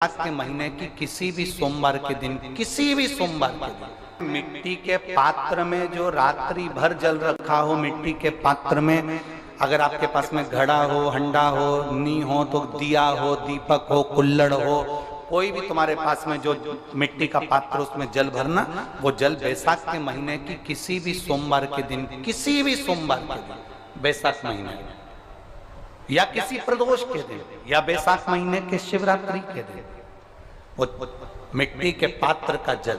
आज के महीने की किसी भी सोमवार के दिन, किसी भी सोमवार के दिन मिट्टी के पात्र में जो रात्रि भर जल रखा हो, मिट्टी के पात्र में अगर आपके पास में घड़ा हो, हंडा हो, नी हो तो दिया हो, दीपक हो, कुल्हड़ हो, कोई भी तुम्हारे पास में जो मिट्टी का पात्र उसमें जल भरना, वो जल बैसाख के महीने की किसी भी सोमवार के दिन, किसी भी सोमवार के दिन, बैसाख महीने में या किसी प्रदोष के दिन या बैसाख महीने के शिवरात्रि के दिन वो मिट्टी के पात्र का जल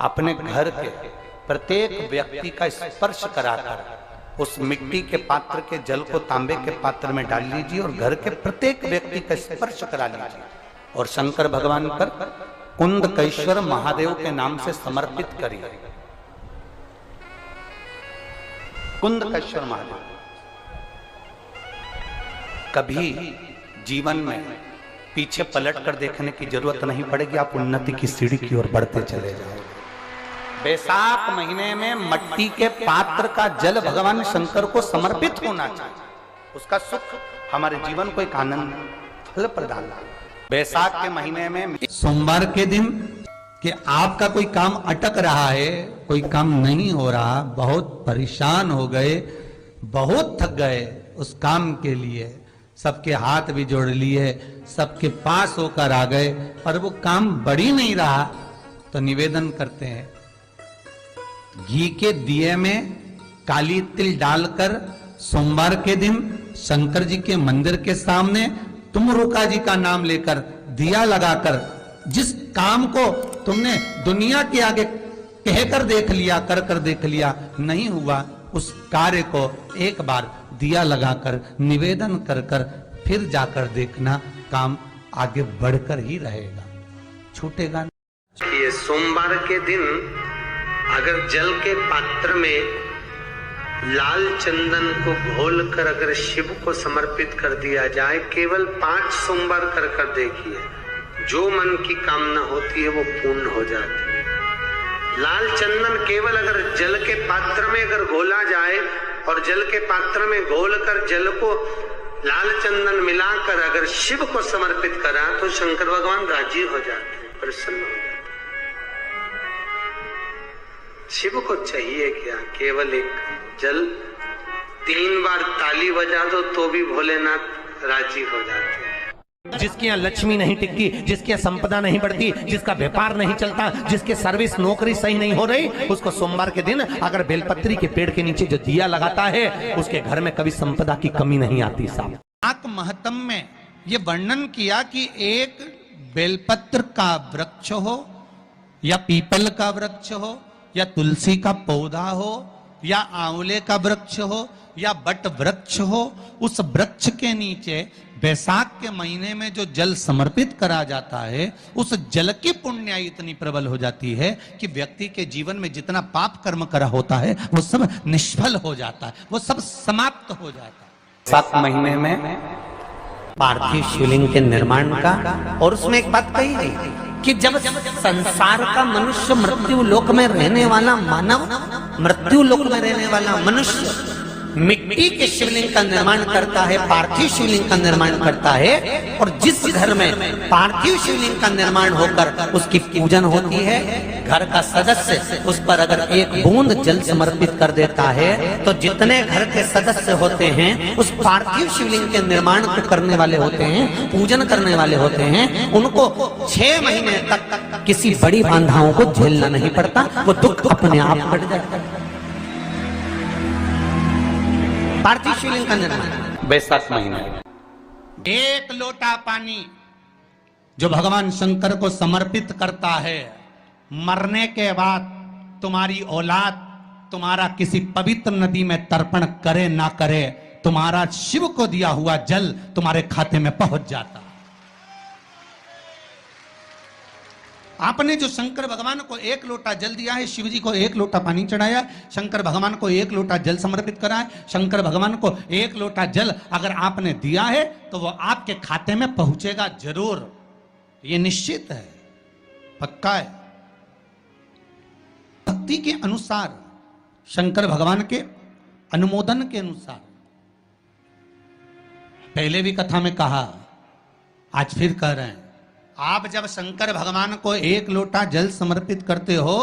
अपने घर के प्रत्येक व्यक्ति का स्पर्श कराकर उस मिट्टी के पात्र के जल को तांबे के पात्र में डाल लीजिए और घर के प्रत्येक व्यक्ति का स्पर्श करा लीजिए और शंकर भगवान पर कुंदकेश्वर महादेव के नाम से समर्पित करिए। कुंदकेश्वर महादेव कभी जीवन में पीछे पलट कर देखने की जरूरत नहीं पड़ेगी, आप उन्नति की सीढ़ी की ओर बढ़ते चले जाओगे। बैसाख महीने में मिट्टी के पात्र का जल भगवान शंकर को समर्पित होना चाहिए, उसका सुख हमारे जीवन को एक आनंद फल प्रदान। बैसाख के महीने में सोमवार के दिन कि आपका कोई काम अटक रहा है, कोई काम नहीं हो रहा, बहुत परेशान हो गए, बहुत थक गए, उस काम के लिए सबके हाथ भी जोड़ लिए, सबके पास होकर आ गए पर वो काम बढ़ ही नहीं रहा, तो निवेदन करते हैं घी के दिए में काली तिल डालकर सोमवार के दिन शंकर जी के मंदिर के सामने तुम रुका जी का नाम लेकर दिया लगाकर जिस काम को तुमने दुनिया के आगे कहकर देख लिया, कर देख लिया, नहीं हुआ, उस कार्य को एक बार दिया लगाकर निवेदन कर फिर जाकर देखना, काम आगे बढ़कर ही रहेगा, छूटेगा नहीं। ये सोमवार के दिन अगर जल के पात्र में लाल चंदन को घोलकर अगर शिव को समर्पित कर दिया जाए, केवल 5 सोमवार कर देखिए, जो मन की कामना होती है वो पूर्ण हो जाती है। लाल चंदन केवल अगर जल के पात्र में अगर घोला जाए और जल के पात्र में घोलकर जल को लाल चंदन मिलाकर अगर शिव को समर्पित करा तो शंकर भगवान राजी हो जाते हैं, प्रसन्न हो जाते हैं। शिव को चाहिए क्या? केवल एक जल, 3 बार ताली बजा दो तो भी भोलेनाथ राजी हो जाते हैं। जिसके यहाँ लक्ष्मी नहीं टिकती, जिसके यहाँ संपदा नहीं बढ़ती, जिसका व्यापार नहीं चलता, जिसके सर्विस नौकरी सही नहीं हो रही, उसको सोमवार के दिन अगर बेलपत्री के पेड़ के नीचे जो दिया लगाता है, उसके घर में कभी संपदा की कमी नहीं आती। साहब महत्म में ये वर्णन किया कि एक बेलपत्र का वृक्ष हो या पीपल का वृक्ष हो या तुलसी का पौधा हो या आंवले का वृक्ष हो या बट वृक्ष हो, उस वृक्ष के नीचे बैसाख के महीने में जो जल समर्पित करा जाता है, उस जल की पुण्याई इतनी प्रबल हो जाती है कि व्यक्ति के जीवन में जितना पाप कर्म करा होता है वो सब निष्फल हो जाता है, वो सब समाप्त हो जाता है। बैसाख महीने में पार्थिव शिवलिंग के निर्माण का, और उसमें एक बात कही गई कि जब संसार का मनुष्य मृत्यु लोक में रहने वाला मानव, मृत्यु लोक में रहने वाला मनुष्य मिट्टी के शिवलिंग का निर्माण करता है, पार्थिव शिवलिंग का निर्माण करता है, और जिस घर में पार्थिव शिवलिंग का निर्माण होकर उसकी पूजन होती है, घर का सदस्य उस पर अगर एक बूंद जल समर्पित कर देता है तो जितने घर के सदस्य होते हैं उस पार्थिव शिवलिंग के निर्माण को करने वाले होते हैं, पूजन करने वाले होते हैं, उनको 6 महीने तक किसी बड़ी बाधाओं को झेलना नहीं पड़ता, वो दुख अपने आप कट जाता है। पार्थिव शिवलिंग का निर्माण बैसाख महीने एक लोटा पानी जो भगवान शंकर को समर्पित करता है, मरने के बाद तुम्हारी औलाद तुम्हारा किसी पवित्र नदी में तर्पण करे ना करे, तुम्हारा शिव को दिया हुआ जल तुम्हारे खाते में पहुंच जाता। आपने जो शंकर भगवान को 1 लोटा जल दिया है, शिव जी को 1 लोटा पानी चढ़ाया, शंकर भगवान को 1 लोटा जल समर्पित करा है, शंकर भगवान को 1 लोटा जल अगर आपने दिया है तो वो आपके खाते में पहुंचेगा जरूर, ये निश्चित है, पक्का है। भक्ति के अनुसार, शंकर भगवान के अनुमोदन के अनुसार, पहले भी कथा में कहा, आज फिर कह रहे हैं, आप जब शंकर भगवान को 1 लोटा जल समर्पित करते हो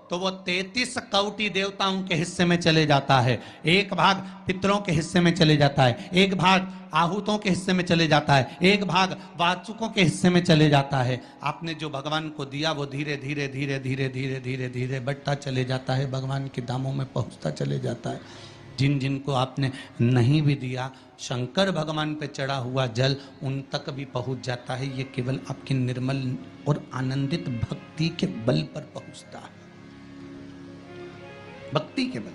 तो वो 33 कौटि देवताओं के हिस्से में चले जाता है। 1 भाग पितरों के हिस्से में चले जाता है, 1 भाग आहूतों के हिस्से में चले जाता है, 1 भाग वाचुकों के हिस्से में चले जाता है। आपने जो भगवान को दिया वो धीरे धीरे धीरे धीरे धीरे धीरे धीरे बढ़ता चले जाता है, भगवान के धामों में पहुंचता चले जाता है। जिन जिन को आपने नहीं भी दिया, शंकर भगवान पे चढ़ा हुआ जल उन तक भी पहुंच जाता है। ये केवल आपकी निर्मल और आनंदित भक्ति के बल पर पहुंचता है, भक्ति के बल।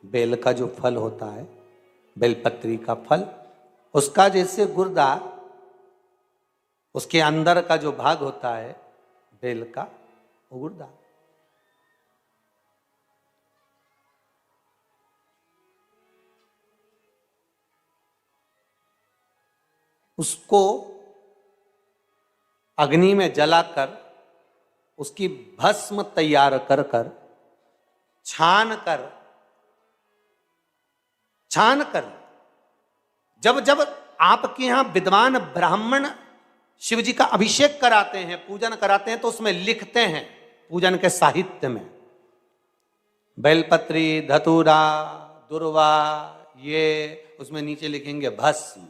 बेल का जो फल होता है, बेलपत्री का फल, उसका जैसे गुर्दा, उसके अंदर का जो भाग होता है बेल का, वो गुर्दा। उसको अग्नि में जलाकर उसकी भस्म तैयार कर कर छान कर जब जब आपके यहां विद्वान ब्राह्मण शिव जी का अभिषेक कराते हैं, पूजन कराते हैं, तो उसमें लिखते हैं पूजन के साहित्य में बेलपत्री, धतूरा, दुर्वा, ये उसमें नीचे लिखेंगे भस्म।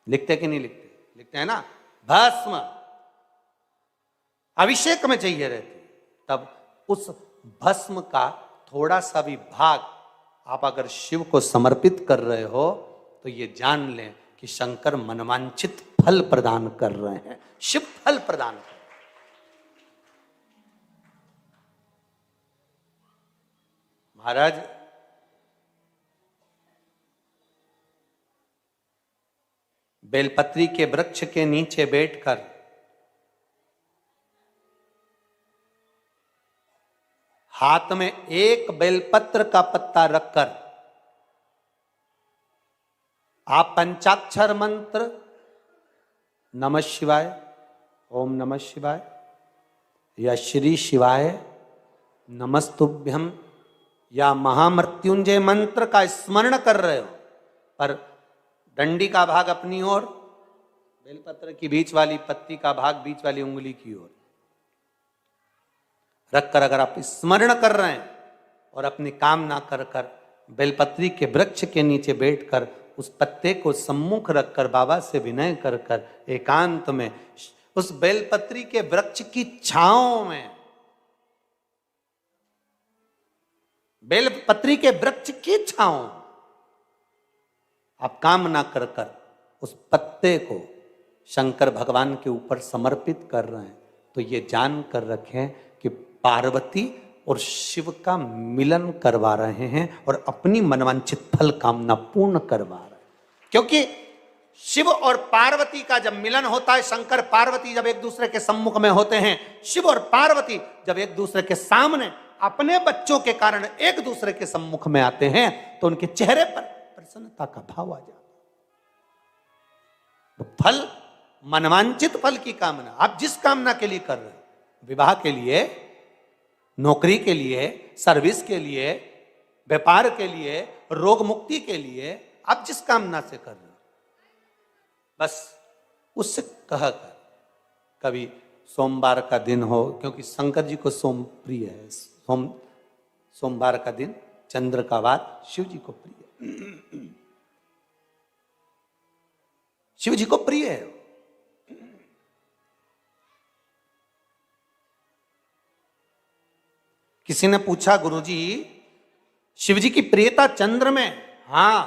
लिखते कि नहीं लिखते? लिखते हैं ना, भस्म अभिषेक में चाहिए रहती। तब उस भस्म का थोड़ा सा भी भाग आप अगर शिव को समर्पित कर रहे हो तो ये जान लें कि शंकर मनवांछित फल प्रदान कर रहे हैं, शिव फल प्रदान कर रहे हैं। महाराज, बेलपत्री के वृक्ष के नीचे बैठकर हाथ में 1 बेलपत्र का पत्ता रखकर आप पंचाक्षर मंत्र नमः शिवाय, ओम नमः शिवाय या श्री शिवाय नमस्तुभ्यम या महामृत्युंजय मंत्र का स्मरण कर रहे हो, पर डंडी का भाग अपनी ओर, बेलपत्र की बीच वाली पत्ती का भाग बीच वाली उंगली की ओर रखकर अगर आप स्मरण कर रहे हैं और अपनी कामना कर कर बेलपत्री के वृक्ष के नीचे बैठकर उस पत्ते को सम्मुख रखकर बाबा से विनय कर कर एकांत में उस बेलपत्री के वृक्ष की छांव में, बेलपत्री के वृक्ष की छांव आप कामना कर कर उस पत्ते को शंकर भगवान के ऊपर समर्पित कर रहे हैं, तो ये जान कर रखें कि पार्वती और शिव का मिलन करवा रहे हैं और अपनी मनवांछित फल कामना पूर्ण करवा रहे हैं। क्योंकि शिव और पार्वती का जब मिलन होता है, शंकर पार्वती जब एक दूसरे के सम्मुख में होते हैं, शिव और पार्वती जब एक दूसरे के सामने अपने बच्चों के कारण एक दूसरे के सम्मुख में आते हैं, तो उनके चेहरे पर प्रसन्नता का भाव आ जाता है। फल, मनवांचित फल की कामना आप जिस कामना के लिए कर रहे हैं, विवाह के लिए, नौकरी के लिए, सर्विस के लिए, व्यापार के लिए, रोग मुक्ति के लिए, आप जिस कामना से कर रहे हो, बस उससे कह कर कभी सोमवार का दिन हो, क्योंकि शंकर जी को सोम प्रिय है, सोमवार का दिन, चंद्र का वार शिव जी को प्रिय है, शिव जी को प्रिय है। किसी ने पूछा, गुरुजी शिव जी की प्रियता चंद्र में? हां,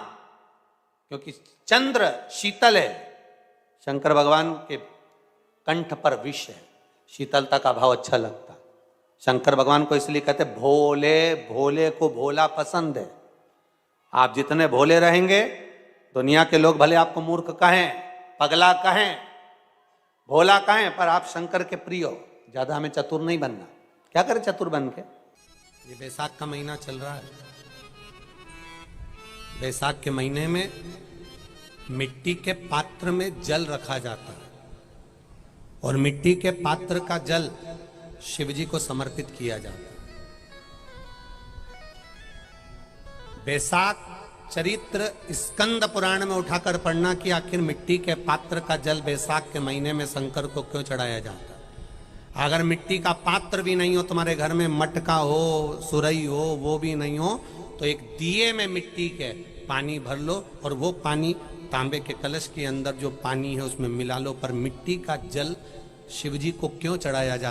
क्योंकि चंद्र शीतल है, शंकर भगवान के कंठ पर विष है, शीतलता का भाव अच्छा लगता है। शंकर भगवान को इसलिए कहते भोले, भोले को भोला पसंद है। आप जितने भोले रहेंगे, दुनिया के लोग भले आपको मूर्ख कहें, पगला कहें, भोला कहें, पर आप शंकर के प्रिय हो। ज्यादा हमें चतुर नहीं बनना। क्या करें चतुर बन के? ये बैसाख का महीना चल रहा है, बैसाख के महीने में मिट्टी के पात्र में जल रखा जाता है और मिट्टी के पात्र का जल शिव जी को समर्पित किया जाता है। बैसाख चरित्र स्कंद पुराण में उठाकर पढ़ना कि आखिर मिट्टी के पात्र का जल बैसाख के महीने में शंकर को क्यों चढ़ाया जाता। अगर मिट्टी का पात्र भी नहीं हो, तुम्हारे घर में मटका हो, सुरई हो, वो भी नहीं हो, तो एक दिए में मिट्टी के पानी भर लो और वो पानी तांबे के कलश के अंदर जो पानी है उसमें मिला लो। पर मिट्टी का जल शिव जी को क्यों चढ़ाया जाता।